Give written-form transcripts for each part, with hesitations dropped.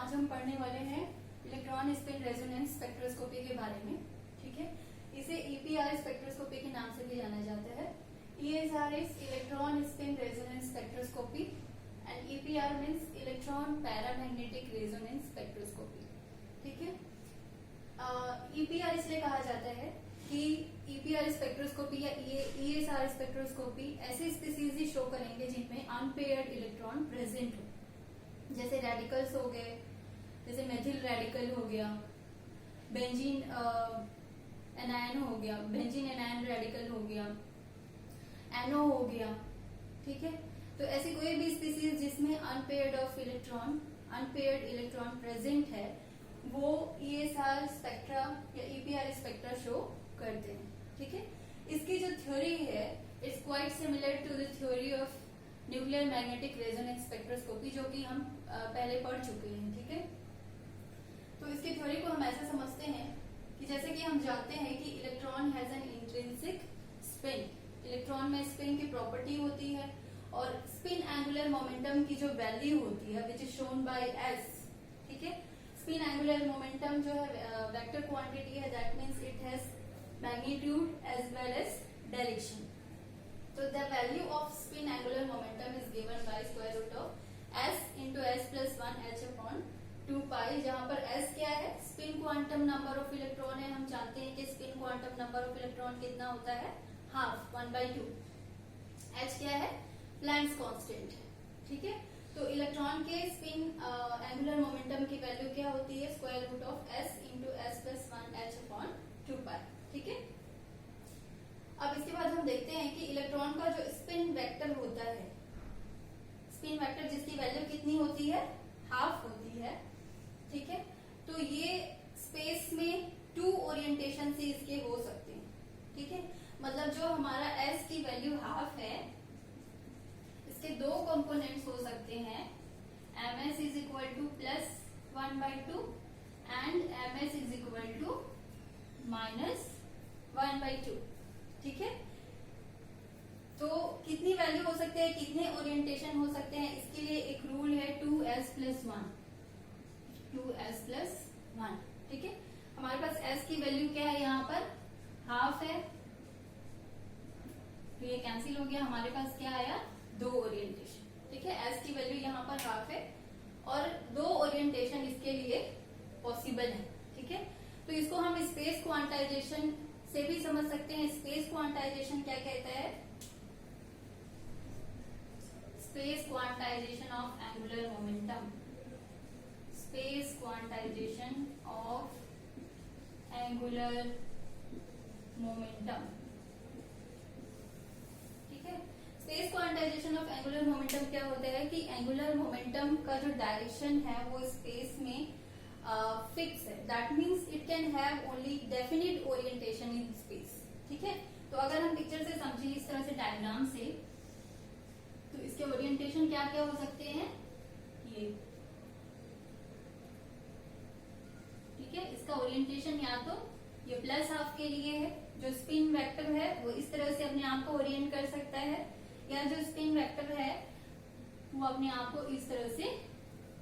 आज हम पढ़ने वाले हैं इलेक्ट्रॉन स्पिन रेजोनेंस स्पेक्ट्रोस्कोपी के बारे में। ठीक है, इसे ईपीआर स्पेक्ट्रोस्कोपी के नाम से भी जाना जाता है। ESR is electron spin resonance spectroscopy and EPR means electron paramagnetic resonance spectroscopy. ठीक है, EPR इसलिए कहा जाता है कि EPR स्पेक्ट्रोस्कोपी या ESR स्पेक्ट्रोस्कोपी ऐसे स्पीसीज ही शो करेंगे जिनमें अनपेयर्ड इलेक्ट्रॉन प्रेजेंट हो, जैसे रेडिकल्स हो गए, जैसे मेथिल रेडिकल हो गया, बेंजीन एनायन हो गया, बेंजीन एनायन रेडिकल हो गया, एनो हो गया। ठीक है, तो ऐसी कोई भी स्पीसीज जिसमें अनपेयर्ड इलेक्ट्रॉन प्रेजेंट है वो ESR स्पेक्ट्रा या EPR स्पेक्ट्रा शो करते हैं। ठीक है, इसकी जो थ्योरी है it's quite similar to the theory of nuclear magnetic resonance spectroscopy, जो कि हम पहले पढ़ चुके हैं। ठीक है, तो इसकी थ्योरी को हम ऐसे समझते हैं कि जैसे कि हम जानते हैं कि electron has an intrinsic spin, electron में स्पिन की प्रॉपर्टी होती है और स्पिन एंगुलर मोमेंटम की जो वैल्यू होती है which is shown by S। ठीक है, स्पिन एंगुलर मोमेंटम जो है वेक्टर क्वांटिटी है, that means it has magnitude as well as direction. So the value of spin angular momentum is given by square root of S into S plus 1 H upon 2 pi, जहाँ पर S क्या है, spin quantum number of electron है। हम जानते हैं कि spin quantum number of electron कितना होता है, हाफ 1/2। H क्या है, प्लैंक्स कांस्टेंट है। ठीक है, तो इलेक्ट्रॉन के स्पिन एंगुलर मोमेंटम की वैल्यू क्या होती है, square root of S into S plus 1 H upon 2 pi। ठीक है, अब इसके बाद हम देखते हैं कि इलेक्ट्रॉन का जो स्पिन वेक्टर होता है, स्पिन वेक्टर जिसकी वैल्यू कितनी होती है, हाफ होती है। ठीक है, तो ये स्पेस में 2 ओरिएंटेशन से इसके हो सकते हैं। ठीक है, मतलब जो हमारा S की वैल्यू हाफ है, इसके 2 कंपोनेंट्स हो सकते हैं, ms is equal to plus 1/2 and ms is equal to minus 1/2। ठीक है, तो कितनी वैल्यू हो सकते हैं, कितने ओरिएंटेशन हो सकते हैं, इसके लिए एक रूल है 2s plus 1। 2s plus 1। ठीक है, हमारे पास s की वैल्यू क्या है, यहाँ पर हाफ है, तो ये कैंसिल हो गया, हमारे पास क्या आया, 2 ओरिएंटेशन। ठीक है, s की वैल्यू यहाँ पर हाफ है और 2 ओरिएंटेशन इसके लिए पॉसिबल है। ठीक है, तो इसको हम स्पेस क्वांटाइजेशन से भी समझ सकते हैं। स्पेस क्वांटाइजेशन क्या कहता है, space quantization of angular momentum, space quantization of angular momentum. ठीक है, space quantization of angular momentum क्या होता है कि एंगुलर मोमेंटम का जो डायरेक्शन है वो स्पेस में फिक्स है, that means it can have only definite orientation in space. ठीक है, तो अगर हम पिक्चर से समझे इस तरह से डायग्राम से, तो इसके ओरिएंटेशन क्या क्या हो सकते हैं, ये। ठीक है, इसका ओरिएंटेशन या तो ये प्लस हाफ के लिए है, जो स्पिन वेक्टर है वो इस तरह से अपने आप को ओरिएंट कर सकता है, या जो स्पिन वेक्टर है वो अपने आप को इस तरह से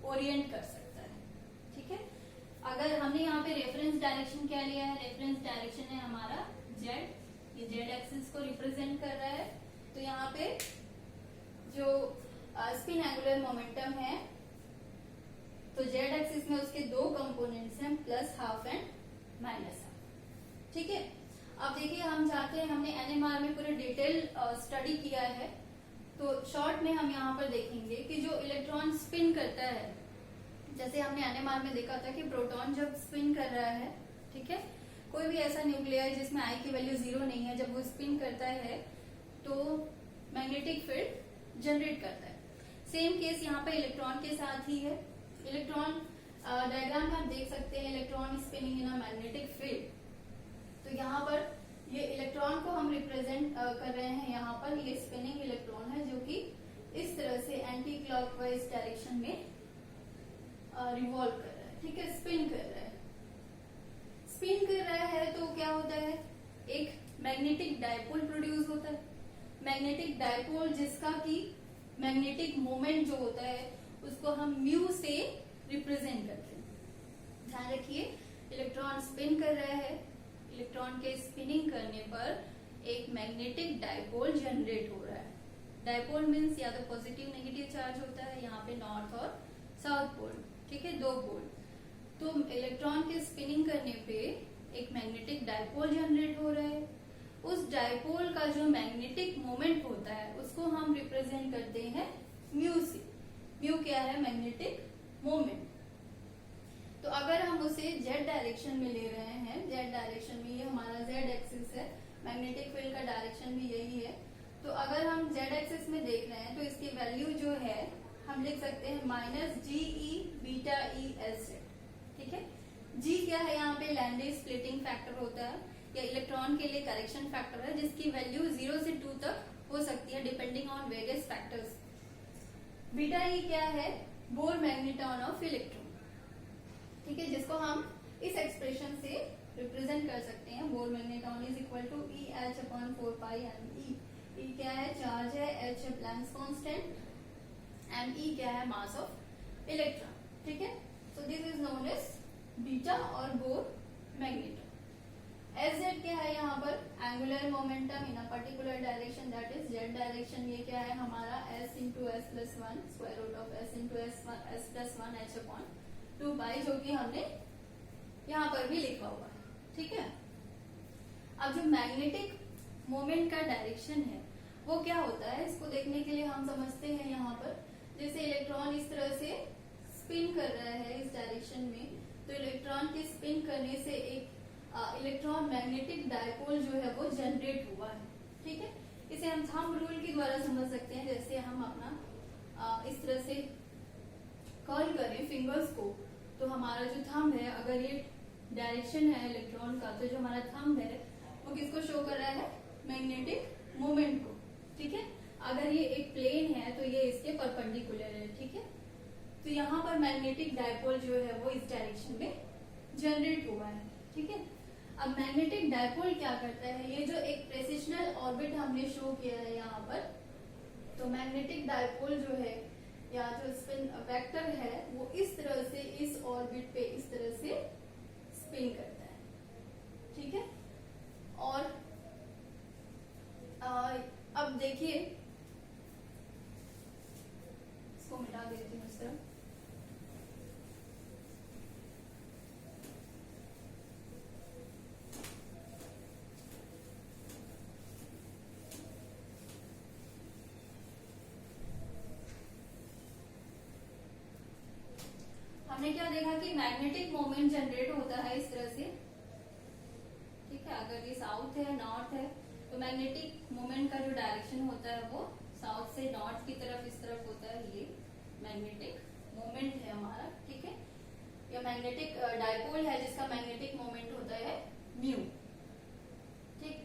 ओरिएंट कर सकता है। ठीक है, अगर हमने यहाँ पे रेफरेंस डायरेक्शन क्या लिया है, रेफरेंस डायरेक्शन है हमारा Z, ये Z एक्सिस को रिप्रेजेंट कर रहा है। तो यहाँ पे जो स्पिन एंगुलर मोमेंटम है, तो Z एक्सिस में उसके 2 कंपोनेंट्स हैं, plus half and minus half. ठीक है, अब देखिए हम चाहते हैं, हमने NMR में पूरे डिटेल स्टडी किया है, तो शॉर्ट में हम यहाँ पर देखेंगे कि जो इलेक्ट्रॉन स्पिन करता है, जैसे हमने NMR में देखा था कि प्रोटॉन जब स्पिन कर रहा है, ठीक है, कोई भी ऐसा न्यूक्लियर जिसमें I की वैल्यू 0 नहीं है, जब वो स्पिन करता है तो मैग्नेटिक फील्ड जनरेट करता है। सेम केस यहाँ पे इलेक्ट्रॉन के साथ ही है। इलेक्ट्रॉन डायग्राम में आप देख सकते हैं, electron spinning in a magnetic field. तो यहाँ पर ये इलेक्ट्रॉन को हम रिप्रेजेंट कर रहे हैं, यहाँ पर ये स्पिनिंग इलेक्ट्रॉन है जो कि इस तरह से एंटी क्लॉकवाइज डायरेक्शन में रिवॉल्व कर रहा है। ठीक है, स्पिन कर रहा है। स्पिन कर रहा है तो क्या होता है, एक मैग्नेटिक डायपोल प्रोड्यूस होता है। मैग्नेटिक डायपोल जिसका कि मैग्नेटिक मोमेंट जो होता है उसको हम म्यू से रिप्रेजेंट करते हैं। ध्यान रखिए, इलेक्ट्रॉन स्पिन कर रहा है, इलेक्ट्रॉन के स्पिनिंग करने पर एक मैग्नेटिक डायपोल जनरेट हो रहा है। डायपोल मीन्स या तो पॉजिटिव नेगेटिव चार्ज होता है, यहाँ पे नॉर्थ और साउथ पोल, ठीक है, दो पोल। तो इलेक्ट्रॉन के स्पिनिंग करने पे एक मैग्नेटिक डायपोल जनरेट हो रहा है। उस डायपोल का जो मैग्नेटिक मोमेंट होता है उसको हम रिप्रेजेंट करते हैं म्यू से। म्यू क्या है? Magnetic moment. तो अगर हम उसे जेड डायरेक्शन में ले रहे हैं, जेड डायरेक्शन में, ये हमारा जेड एक्सिस है, मैग्नेटिक फील्ड का डायरेक्शन भी यही है। तो अगर हम जेड एक्सिस में देख रहे हैं तो इसकी वैल्यू जो है हम लिख सकते हैं माइनस जी ई बीटा ई एस जेड, ठीक है। जी क्या है? यहाँ पे लैंडे स्प्लिटिंग फैक्टर होता है या इलेक्ट्रॉन के लिए करेक्शन फैक्टर है, जिसकी वैल्यू 0 से 2 तक हो सकती है depending on various factors. Beta ई क्या है? बोर मैग्नेटॉन ऑफ इलेक्ट्रॉन, ठीक है, जिसको हम इस एक्सप्रेशन से रिप्रेजेंट कर सकते हैं। Bohr magneton is equal to E H upon 4 pi M E. E क्या है? चार्ज है, एच है प्लैंक्स कांस्टेंट, एम ई क्या है? मास ऑफ इलेक्ट्रॉन, ठीक है। So this is known as beta और बोर मैग्नेटॉन। एस जेड क्या है? यहाँ पर angular momentum in a particular direction, that is Z direction. ये क्या है हमारा? S into S plus one, square root of S into S plus one H upon 2 pi, जो कि हमने यहाँ पर भी लिखा हुआ है, ठीक है। अब जो मैग्नेटिक मोमेंट का डायरेक्शन है वो क्या होता है, इसको देखने के लिए हम समझते हैं यहाँ पर, जैसे इलेक्ट्रॉन इस तरह से स्पिन कर रहा है इस डायरेक्शन में, तो इलेक्ट्रॉन के स्पिन करने से एक इलेक्ट्रॉन मैग्नेटिक डायपोल जो है वो जनरेट हुआ है, ठीक है। इसे हम थंब रूल के द्वारा समझ सकते हैं। जैसे हम अपना इस तरह से कर्ल करें फिंगर्स को, तो हमारा जो थंब है, अगर ये डायरेक्शन है इलेक्ट्रॉन का, तो जो हमारा थंब है वो किसको शो कर रहा है? मैग्नेटिक मोमेंट को, ठीक है। अगर ये एक प्लेन है तो ये इसके परपेंडिकुलर है, ठीक है। तो यहाँ पर मैग्नेटिक डायपोल जो है वो इस डायरेक्शन में जनरेट हुआ है, ठीक है। अब मैग्नेटिक डायपोल क्या करता है? ये जो एक प्रेसिशनल ऑर्बिट हमने शो किया है यहाँ पर, तो मैग्नेटिक डायपोल जो है या जो स्पिन वेक्टर है वो इस तरह से इस ऑर्बिट पे इस तरह से स्पिन करता है, ठीक है। और अब देखिए, इसको मिटा देती हूँ इस तरह। हमने क्या देखा कि मैग्नेटिक मोमेंट जनरेट होता है इस तरह से, ठीक है। अगर ये साउथ है, नॉर्थ है, तो मैग्नेटिक मोमेंट का जो डायरेक्शन होता है वो साउथ से नॉर्थ की तरफ इस तरफ होता है। ये मैग्नेटिक मोमेंट है हमारा, ठीक है। या मैग्नेटिक डायपोल है जिसका मैग्नेटिक मोमेंट होता है म्यू, ठीक।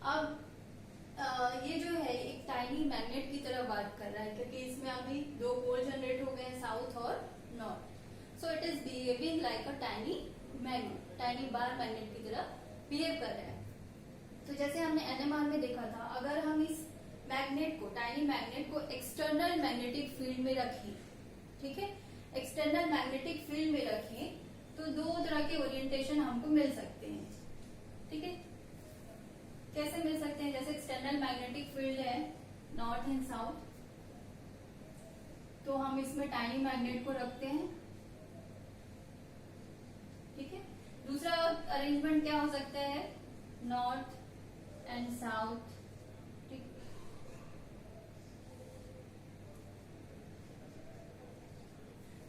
अब ये जो है एक टाइनी मैग्नेट की तरह वर्क कर रहा है, क्योंकि इसमें अभी दो पोल जनरेट हो गए हैं, साउथ और north. So it is behaving like a tiny magnet, tiny bar magnet की तरह बिहेव कर रहा है। तो जैसे हमने एनएमआर में देखा था, अगर हम इस मैग्नेट को, टाइनी मैग्नेट को एक्सटर्नल मैग्नेटिक फील्ड में रखें, ठीक है, एक्सटर्नल मैग्नेटिक फील्ड में रखें, तो दो तरह के ओरिएंटेशन हमको मिल सकते हैं, ठीक है। कैसे मिल सकते हैं? जैसे एक्सटर्नल मैग्नेटिक फील्ड है नॉर्थ एंड साउथ, तो हम इसमें टाइनी मैग्नेट को रखते हैं, ठीक है। दूसरा अरेंजमेंट क्या हो सकता है? नॉर्थ एंड साउथ, ठीक।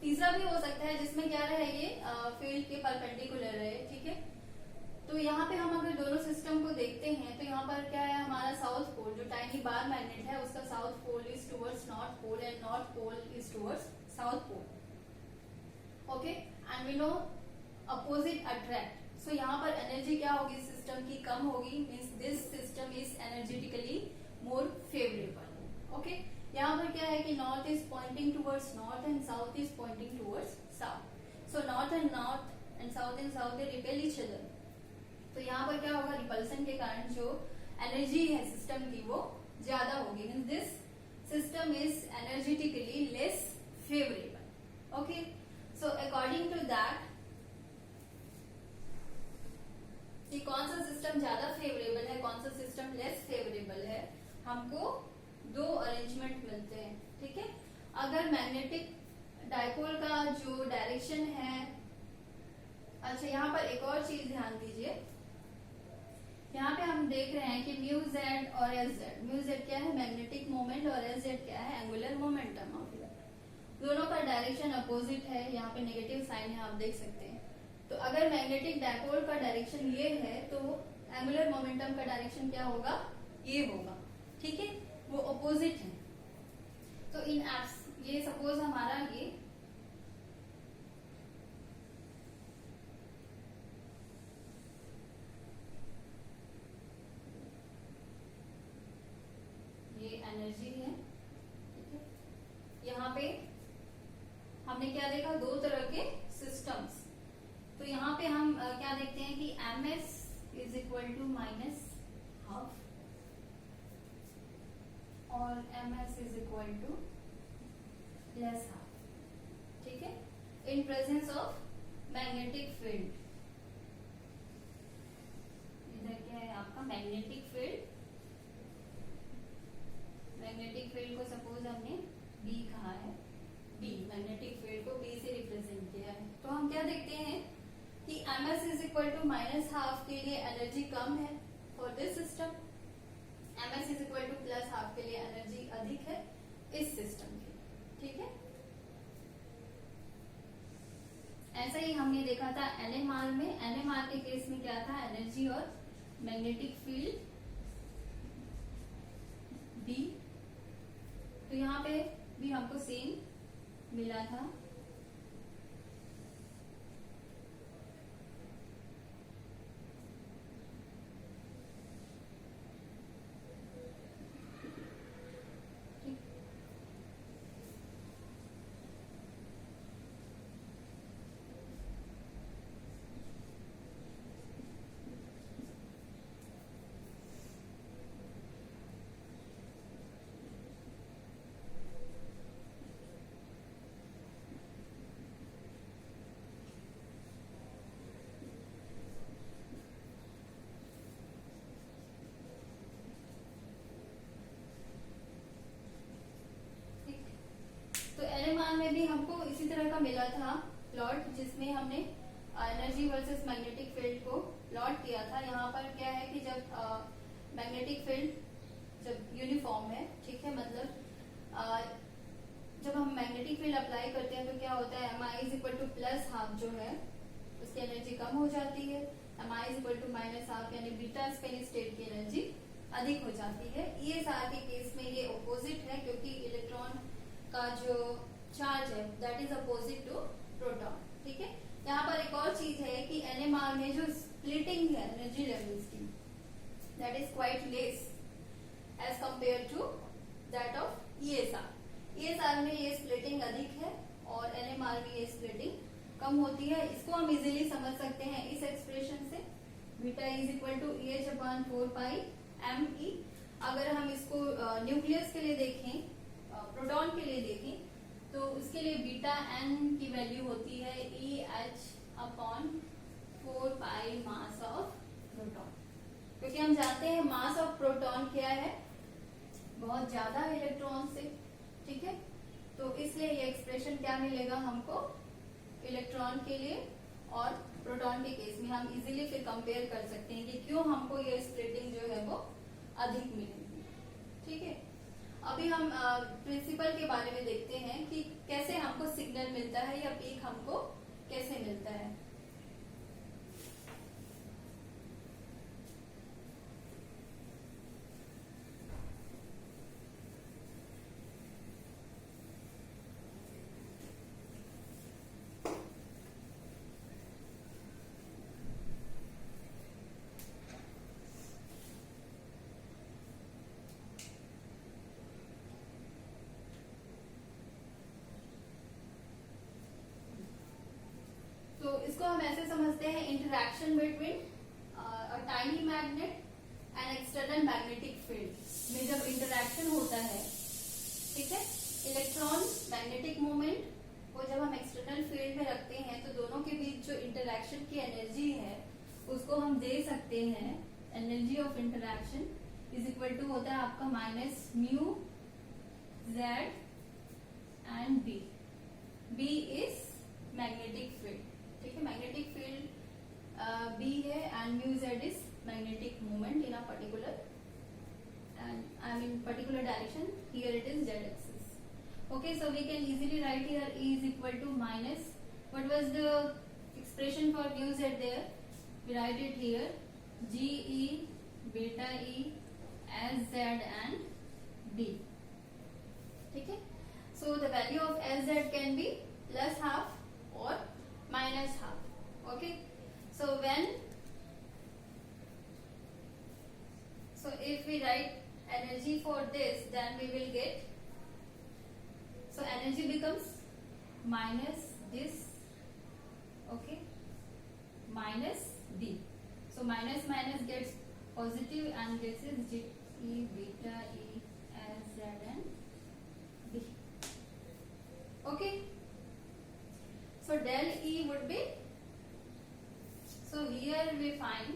तीसरा भी हो सकता है जिसमें क्या रहे, ये फील्ड के परपेंडिकुलर रहे, ठीक है। तो यहाँ पे हम अगर दोनों सिस्टम को देखते हैं तो यहाँ पर क्या है, हमारा साउथ पोल जो टाइनी बार मैग्नेट है उसका south pole is towards north pole and north pole is towards south pole, okay. And we know opposite attract. So यहाँ पर एनर्जी क्या होगी सिस्टम की? कम होगी, means this system is energetically more favourable, okay. यहाँ पर क्या है कि north is pointing towards north and south is pointing towards south. So north and south they repel each other. तो यहाँ पर क्या होगा? रिपल्सन के कारण जो एनर्जी है सिस्टम की वो ज्यादा होगी, this system is energetically less favourable, okay. हमको दो अरेंजमेंट मिलते हैं, ठीक है। अगर मैग्नेटिक डाइपोल का जो डायरेक्शन है, अच्छा यहाँ पर एक और चीज ध्यान दीजिए, यहाँ पे हम देख रहे हैं कि म्यू जेड और एस जेड, म्यू जेड क्या है मैग्नेटिक मोमेंट और एस जेड क्या है एंगुलर मोमेंटम ऑफ इलेक्ट्रॉन। दोनों का डायरेक्शन अपोजिट है, यहाँ पे नेगेटिव साइन है आप देख सकते हैं। तो अगर मैग्नेटिक डाइपोल का डायरेक्शन ये है तो एंगुलर मोमेंटम का डायरेक्शन क्या होगा, ये होगा, ठीक है, वो अपोजिट है। तो इन एप्स ये सपोज हमारा ये एनर्जी है, ठीक है। यहाँ पे हमने क्या देखा, दो तरह के सिस्टम्स। तो यहाँ पे हम क्या देखते हैं कि ms is equal to minus half और ms is equal to plus half, ठीक है, in presence of magnetic field. इधर क्या है आपका मैग्नेटिक फील्ड, मैग्नेटिक फील्ड को सपोज हमने B कहा है, B मैग्नेटिक फील्ड को B से रिप्रेजेंट किया है। तो हम क्या देखते हैं कि ms is equal to minus half के लिए एनर्जी कम है for this system, ms is equal to plus half के लिए एनर्जी अधिक है इस सिस्टम की, ठीक है। ऐसा ही हमने देखा था NMR में, NMR के केस में क्या था, एनर्जी और मैग्नेटिक फील्ड B, तो यहाँ पे भी हमको सेम मिला था। तो NMR में भी हमको इसी तरह का मिला था प्लॉट, जिसमें हमने एनर्जी वर्सेस मैग्नेटिक फील्ड को प्लॉट किया था। यहाँ पर क्या है कि जब मैग्नेटिक फील्ड जब यूनिफॉर्म है, ठीक है, मतलब जब हम मैग्नेटिक फील्ड अप्लाई करते हैं तो क्या होता है, mi is equal to plus half जो है उसकी एनर्जी कम हो जाती है, mi is equal to minus half यानी बीटा स्पिन स्टेट की एनर्जी अधिक हो जाती है। ESR के केस में ये ऑपोजिट है, क्योंकि इलेक्ट्रॉन का जो चार्ज है that is opposite to proton, ठीक है। यहाँ पर एक और चीज है कि NMR में जो स्प्लिटिंग है एनर्जी लेवल्स की that is quite less as compare to that of ESR। ESR में ये स्प्लिटिंग अधिक है और NMR में ये स्प्लिटिंग कम होती है। इसको हम इजीली समझ सकते हैं इस एक्सप्रेशन से, beta is equal to EH upon 4 pi ME। अगर हम इसको न्यूक्लियस के लिए देखें, प्रोटॉन के लिए देखें, तो उसके लिए बीटा n की वैल्यू होती है EH upon 4 pi mass of proton, क्योंकि हम जानते हैं मास ऑफ प्रोटॉन क्या है, बहुत ज्यादा है इलेक्ट्रॉन से, ठीक है। तो इसलिए ये एक्सप्रेशन क्या मिलेगा हमको इलेक्ट्रॉन के लिए, और प्रोटॉन के केस में हम इजीली फिर कंपेयर कर सकते हैं कि क्यों हमको ये स्प्लिटिंग जो है वो अधिक मिलेगी, ठीक है। अभी हम प्रिंसिपल के बारे में देखते हैं कि कैसे हमको सिग्नल मिलता है या पीक हमको कैसे मिलता है। तो इसको हम ऐसे समझते हैं, interaction between a tiny magnet and external magnetic field में जब इंटरैक्शन होता है, ठीक है, इलेक्ट्रॉन मैग्नेटिक मोमेंट को जब हम एक्सटर्नल फील्ड में रखते हैं तो दोनों के बीच जो इंटरैक्शन की एनर्जी है उसको हम दे सकते हैं energy of interaction is equal to होता है आपका minus mu z and B. B is magnetic field. ठीक है, मैग्नेटिक फील्ड बी है and mu z is magnetic moment in a particular particular direction. Here it is z axis. Okay, so we can easily write here E is equal to minus, what was the expression for mu z there? We write it here, g e beta e as z and b. ठीक है, so the value of as z can be plus half or minus half. Okay, so if we write energy for this, then we will get, so energy becomes minus this, okay, minus d. So minus minus gets positive and this is g e beta e as z and b. Okay, so del E would be, so here we find,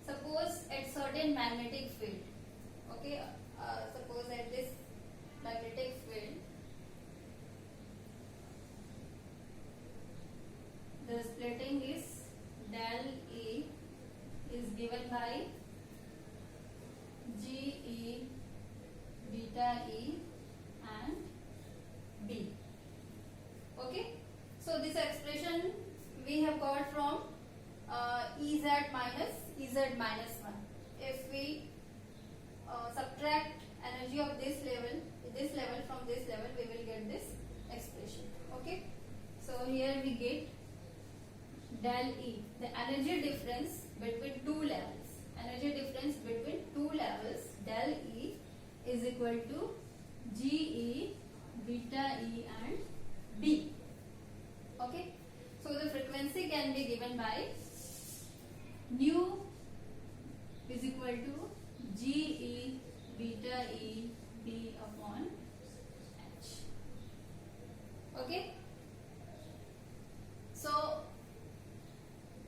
suppose at certain magnetic field, okay, suppose at this magnetic field the splitting is del E is given by g e beta e and b. Okay, so this expression we have got from Ez minus 1. If we subtract energy of this level from this level, we will get this expression. Okay, so here we get del E, the energy difference between two levels. Energy difference between two levels, del E is equal to g e beta e and b. Okay, so the frequency can be given by nu is equal to g e beta e b upon h. Okay, so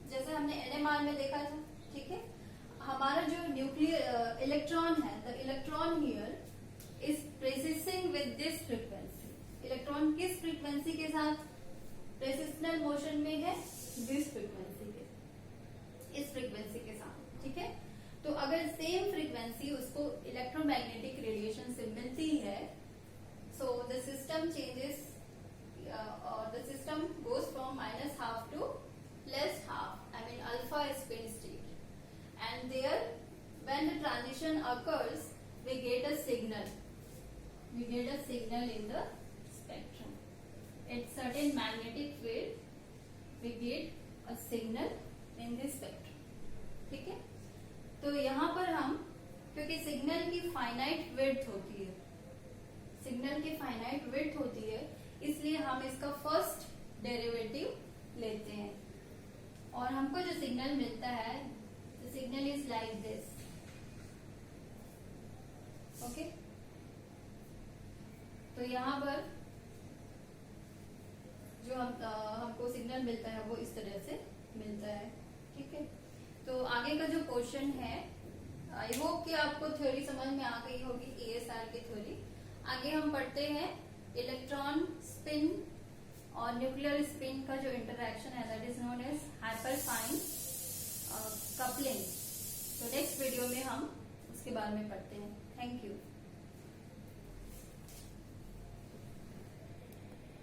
जैसे हमने NMR में देखा था, ठीक है, हमारा जो nuclear electron है, the electron here is precessing with this frequency. Electron किस फ्रीक्वेंसी के साथ प्रेसिशनल मोशन में है? दिस फ्रीक्वेंसी के, इस फ्रीक्वेंसी के साथ. ठीक है, तो अगर सेम फ्रीक्वेंसी उसको इलेक्ट्रोमैग्नेटिक रेडिएशन से मिलती है, so the system changes, the system goes from minus half to plus half, I mean alpha spin state, and there when the transition occurs we get a signal in the spectrum. At certain magnetic field we get a signal in the spectrum. ठीक है, तो यहाँ पर हम, क्योंकि signal की finite width होती है, इसलिए हम इसका फर्स्ट डेरिवेटिव लेते हैं और हमको जो सिग्नल मिलता है, the signal is like this. Okay, तो यहाँ पर जो हमको सिग्नल मिलता है वो इस तरह से मिलता है. ठीक है, तो आगे का जो क्वेश्चन है, आई होप कि आपको थ्योरी समझ में आ गई होगी, ASR की थ्योरी. आगे हम पढ़ते हैं इलेक्ट्रॉन स्पिन और न्यूक्लियर स्पिन का जो इंटरैक्शन है, that is known as hyperfine coupling. तो नेक्स्ट वीडियो में हम उसके बारे में पढ़ते हैं.